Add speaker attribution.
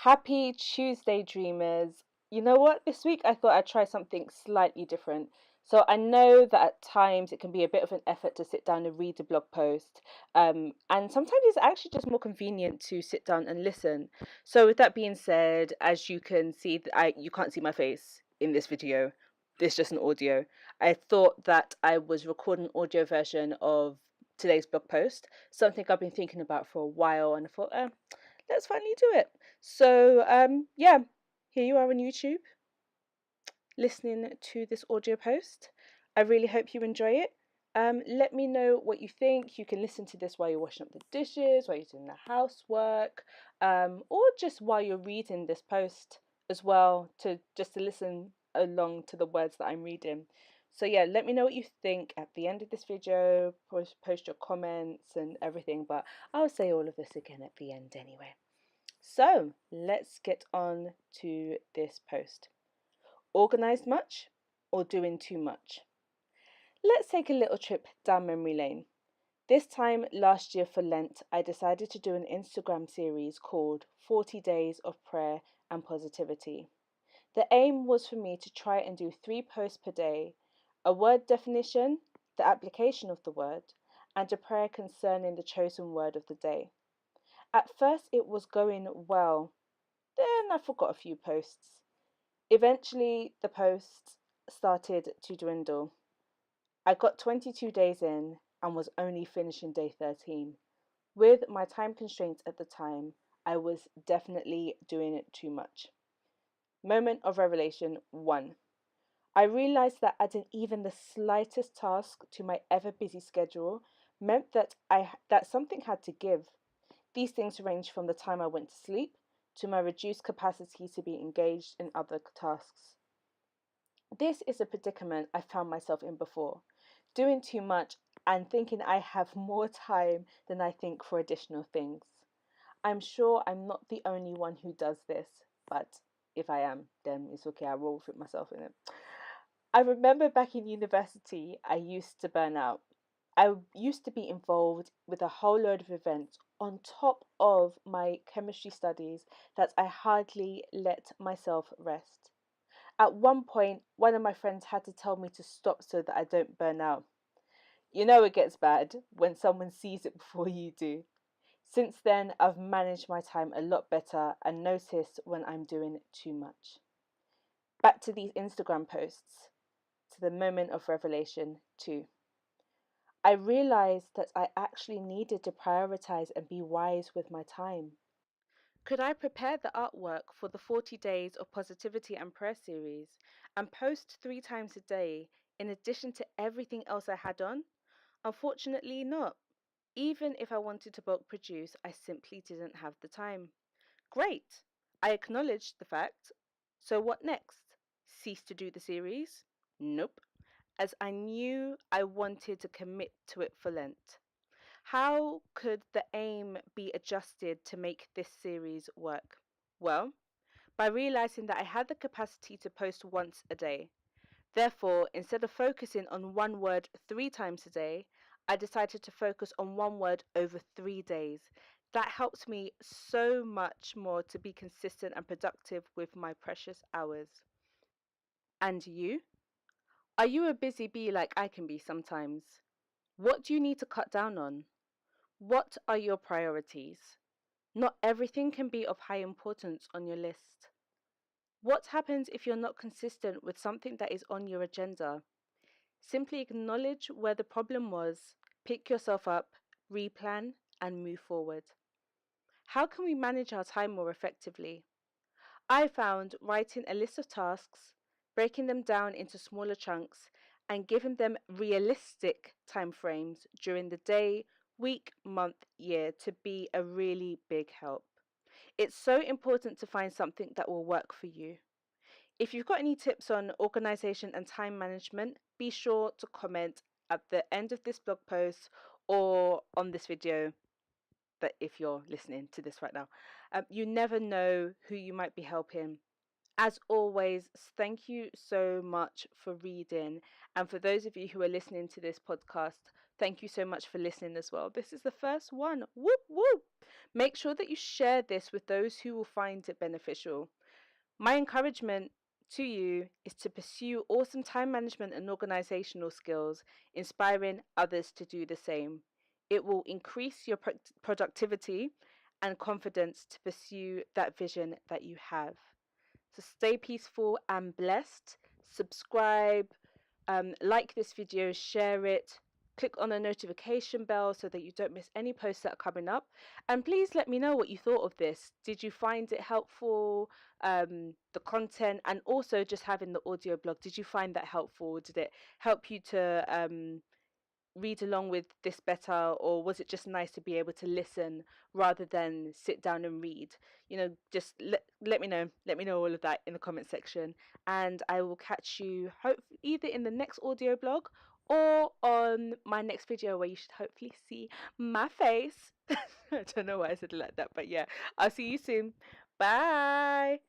Speaker 1: Happy Tuesday, dreamers. You know what? This week I thought I'd try something slightly different. So I know that at times it can be a bit of an effort to sit down and read a blog post. And sometimes it's actually just more convenient to sit down and listen. So with that being said, as you can see, you can't see my face in this video. This is just an audio. I thought that I was recording an audio version of today's blog post, something I've been thinking about for a while, and I thought, let's finally do it. So, yeah, here you are on YouTube listening to this audio post. I really hope you enjoy it. Let me know what you think. You can listen to this while you're washing up the dishes, while you're doing the housework, or just while you're reading this post as well, to listen along to the words that I'm reading. So yeah, let me know what you think at the end of this video. Post your comments and everything, but I'll say all of this again at the end anyway. So let's get on to this post. Organised much or doing too much? Let's take a little trip down memory lane. This time last year for Lent, I decided to do an Instagram series called 40 Days of Prayer and Positivity. The aim was for me to try and do 3 posts per day, a word definition, the application of the word, and a prayer concerning the chosen word of the day. At first it was going well, then I forgot a few posts. Eventually, the posts started to dwindle. I got 22 days in and was only finishing day 13. With my time constraints at the time, I was definitely doing it too much. Moment of revelation 1. I realized that adding even the slightest task to my ever busy schedule meant that something had to give. These things range from the time I went to sleep to my reduced capacity to be engaged in other tasks. This is a predicament I found myself in before, doing too much and thinking I have more time than I think for additional things. I'm sure I'm not the only one who does this, but if I am, then it's okay, I roll with myself in it. I remember back in university, I used to burn out. I used to be involved with a whole load of events on top of my chemistry studies that I hardly let myself rest. At one point, one of my friends had to tell me to stop so that I don't burn out. You know it gets bad when someone sees it before you do. Since then, I've managed my time a lot better and noticed when I'm doing too much. Back to these Instagram posts, to the moment of revelation 2. I realized that I actually needed to prioritize and be wise with my time. Could I prepare the artwork for the 40 Days of Positivity and Prayer series and post 3 times a day in addition to everything else I had on? Unfortunately, not. Even if I wanted to bulk produce, I simply didn't have the time. Great! I acknowledged the fact. So what next? Cease to do the series? Nope, as I knew I wanted to commit to it for Lent. How could the aim be adjusted to make this series work? Well, by realizing that I had the capacity to post once a day. Therefore, instead of focusing on one word 3 times a day, I decided to focus on one word over 3 days. That helps me so much more to be consistent and productive with my precious hours. And you? Are you a busy bee like I can be sometimes? What do you need to cut down on? What are your priorities? Not everything can be of high importance on your list. What happens if you're not consistent with something that is on your agenda? Simply acknowledge where the problem was, pick yourself up, replan, and move forward. How can we manage our time more effectively? I found writing a list of tasks, breaking them down into smaller chunks, and giving them realistic timeframes during the day, week, month, year to be a really big help. It's so important to find something that will work for you. If you've got any tips on organization and time management, be sure to comment at the end of this blog post or on this video. That if you're listening to this right now, you never know who you might be helping. As always, thank you so much for reading. And for those of you who are listening to this podcast, Thank you so much for listening as well. This is the first one. Whoop, whoop. Make sure that you share this with those who will find it beneficial. My encouragement to you is to pursue awesome time management and organizational skills, inspiring others to do the same. It will increase your productivity and confidence to pursue that vision that you have. So stay peaceful and blessed. Subscribe, like this video, share it, click on the notification bell so that you don't miss any posts that are coming up. And please let me know what you thought of this. Did you find it helpful? The content, and also just having the audio blog, did you find that helpful? Did it help you to read along with this better, or was it just nice to be able to listen rather than sit down and read? Just let me know all of that in the comment section, and I will catch you hopefully either in the next audio blog or on my next video, where you should hopefully see my face. I don't know why I said it like that, but yeah, I'll see you soon. Bye.